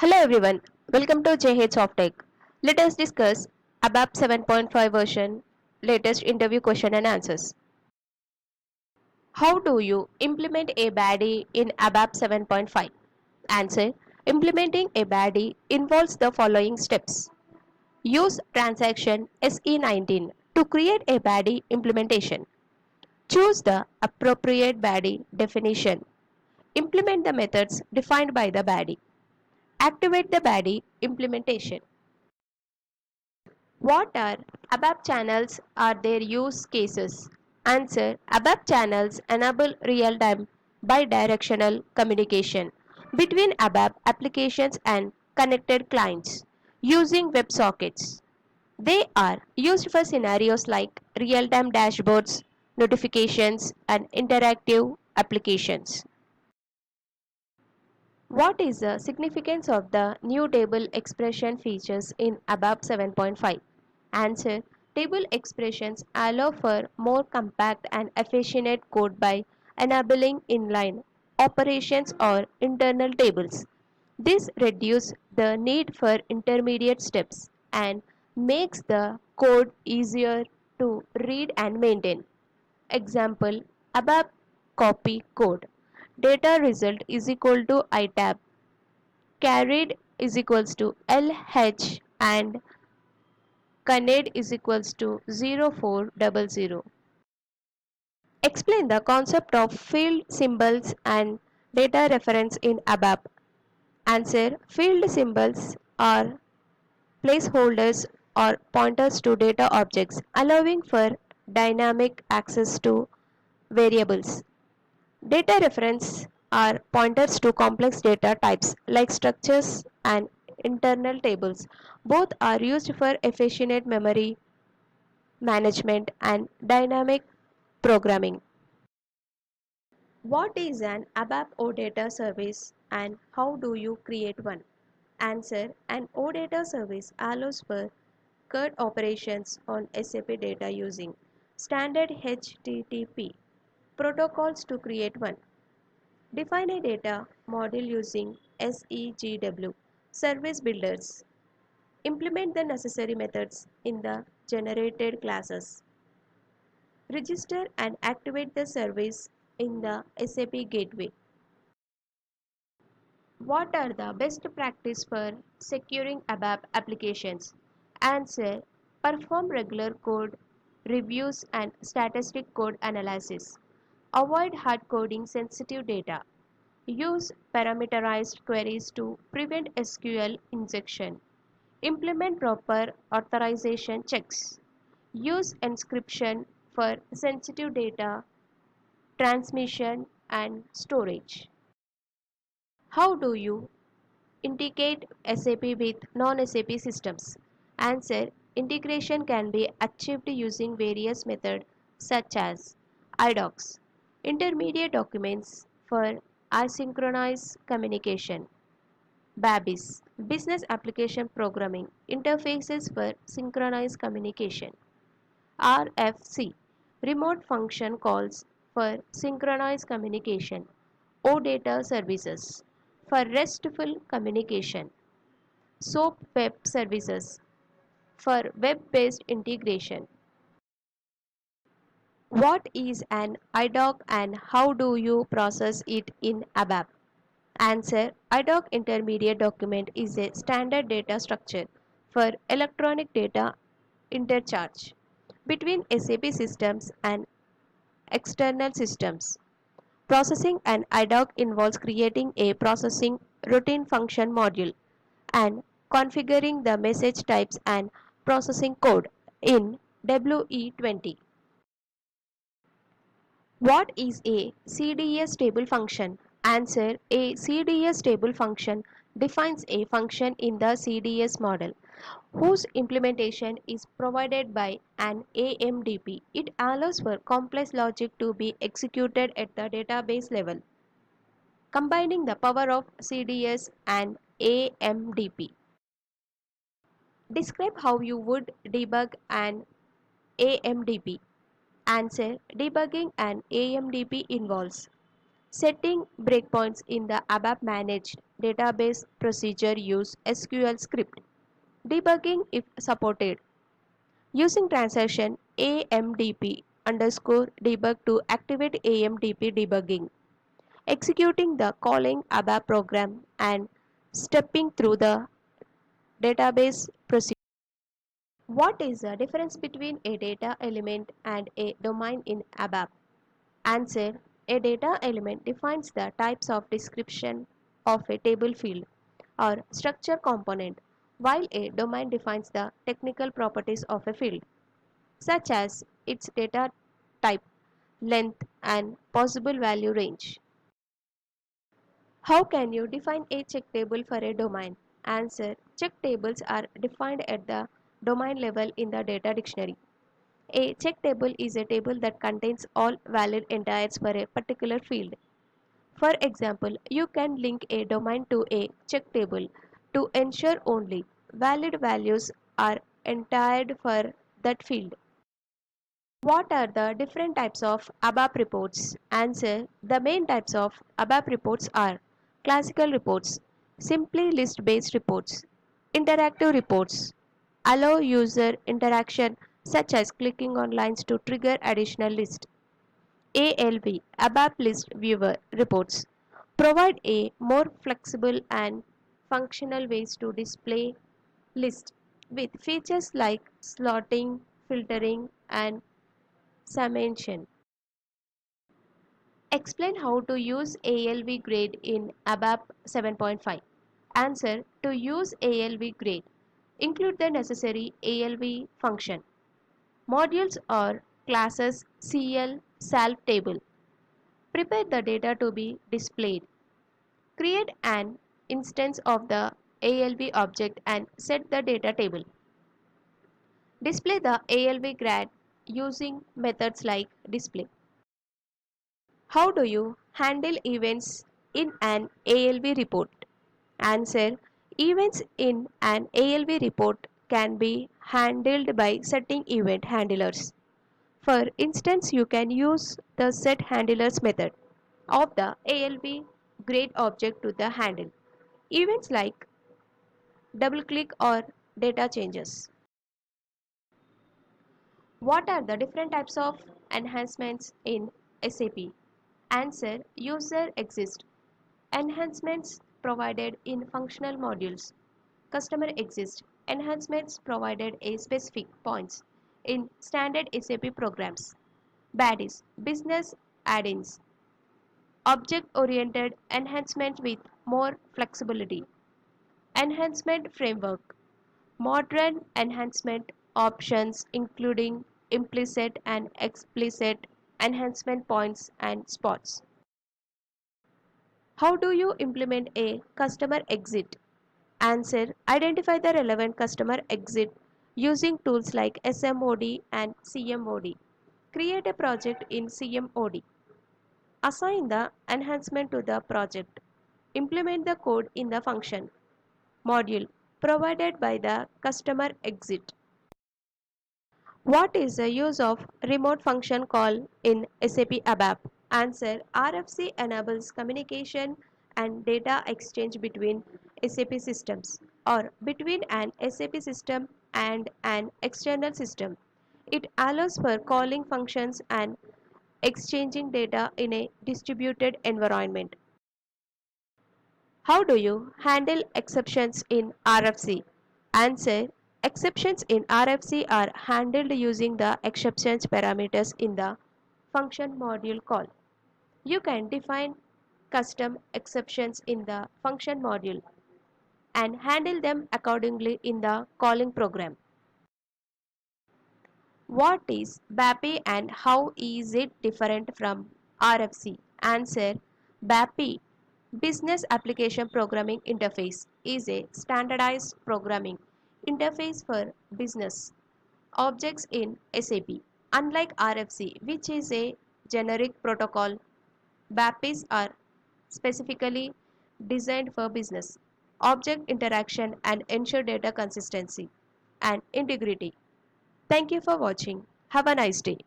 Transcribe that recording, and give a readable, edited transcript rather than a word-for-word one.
Hello everyone, welcome to JH SOFTECH. Let us discuss ABAP 7.5 version latest interview question and answers. How do you implement a BADI in ABAP 7.5? Answer: implementing a BADI involves the following steps. Use transaction SE19 to create a BADI implementation. Choose the appropriate BADI definition. Implement the methods defined by the BADI. Activate the BADI implementation. What are ABAP channels? Are their use cases? Answer: ABAP channels enable real-time bidirectional communication between ABAP applications and connected clients using WebSockets. They are used for scenarios like real-time dashboards, notifications, and interactive applications. What is the significance of the new table expression features in ABAP 7.5? Answer: table expressions allow for more compact and efficient code by enabling inline operations or internal tables. This reduces the need for intermediate steps and makes the code easier to read and maintain. Example: ABAP copy code. Data result is equal to itab. Carried is equals to LH and connect is equals to 0400. Explain the concept of field symbols and data reference in ABAP. Answer: field symbols are placeholders or pointers to data objects, allowing for dynamic access to variables. Data reference are pointers to complex data types like structures and internal tables. Both are used for efficient memory management and dynamic programming. What is an ABAP OData service and how do you create one? Answer: an OData service allows for CURD operations on SAP data using standard HTTP protocols to create one. Define a data model using SEGW service builders. Implement the necessary methods in the generated classes. Register and activate the service in the SAP gateway. What are the best practice for securing ABAP applications? Answer: perform regular code reviews and statistic code analysis. Avoid hard coding sensitive data. Use parameterized queries to prevent SQL injection. Implement proper authorization checks. Use encryption for sensitive data transmission and storage. How do you integrate SAP with non-SAP systems? Answer: integration can be achieved using various methods such as IDocs, intermediate documents for asynchronous communication, BABIs, business application programming interfaces for synchronized communication, RFC, remote function calls for synchronized communication, OData services for RESTful communication, SOAP web services for web-based integration. What is an IDoc and how do you process it in ABAP? Answer: IDoc intermediate document is a standard data structure for electronic data interchange between SAP systems and external systems. Processing an IDoc involves creating a processing routine function module and configuring the message types and processing code in WE20. What is a CDS table function? Answer: a CDS table function defines a function in the CDS model whose implementation is provided by an AMDP. It allows for complex logic to be executed at the database level, combining the power of CDS and AMDP. Describe how you would debug an AMDP. Answer: debugging an AMDP involves Setting breakpoints in the ABAP managed database procedure use SQL script. Debugging if supported. Using transaction AMDP underscore debug to activate AMDP debugging. Executing the calling ABAP program and stepping through the database procedure. What is the difference between a data element and a domain in ABAP? Answer. A data element defines the types of description of a table field or structure component, while a domain defines the technical properties of a field, such as its data type, length, and possible value range. How can you define a check table for a domain? Answer. Check tables are defined at the domain level in the data dictionary. A check table is a table that contains all valid entries for a particular field. For example, you can link a domain to a check table to ensure only valid values are entered for that field. What are the different types of ABAP reports? Answer. The main types of ABAP reports are classical reports, simply list-based reports, interactive reports, allow user interaction such as clicking on lines to trigger additional list. ALV ABAP List Viewer reports provide a more flexible and functional ways to display list with features like slotting, filtering, and summation. Explain how to use ALV Grid in ABAP 7.5. Answer. To use ALV Grid, include the necessary ALV function, modules or classes CL SALV table. Prepare the data to be displayed. Create an instance of the ALV object and set the data table. Display the ALV Grid using methods like display. How do you handle events in an ALV report? Answer. Events in an ALV report can be handled by setting event handlers. For instance, you can use the set handlers method of the ALV grade object to the handle events like double click or data changes. What are the different types of enhancements in SAP? Answer. User exist. Enhancements provided in functional modules. Customer exist. Enhancements provided at specific points in standard SAP programs. BADIs, business add-ins. Object-oriented enhancement with more flexibility. Enhancement framework. Modern enhancement options including implicit and explicit enhancement points and spots. How do you implement a customer exit? Answer. Identify the relevant customer exit using tools like SMOD and CMOD. Create a project in CMOD. Assign the enhancement to the project. Implement the code in the function module provided by the customer exit. What is the use of remote function call in SAP ABAP? Answer. RFC enables communication and data exchange between SAP systems or between an SAP system and an external system. It allows for calling functions and exchanging data in a distributed environment. How do you handle exceptions in RFC? Answer. Exceptions in RFC are handled using the exceptions parameters in the function module call. You can define custom exceptions in the function module and handle them accordingly in the calling program. What is BAPI and how is it different from RFC? Answer. BAPI, Business Application Programming Interface, is a standardized programming interface for business objects in SAP. Unlike RFC, which is a generic protocol, BAPIs are specifically designed for business object interaction and ensure data consistency and integrity. Thank you for watching. Have a nice day.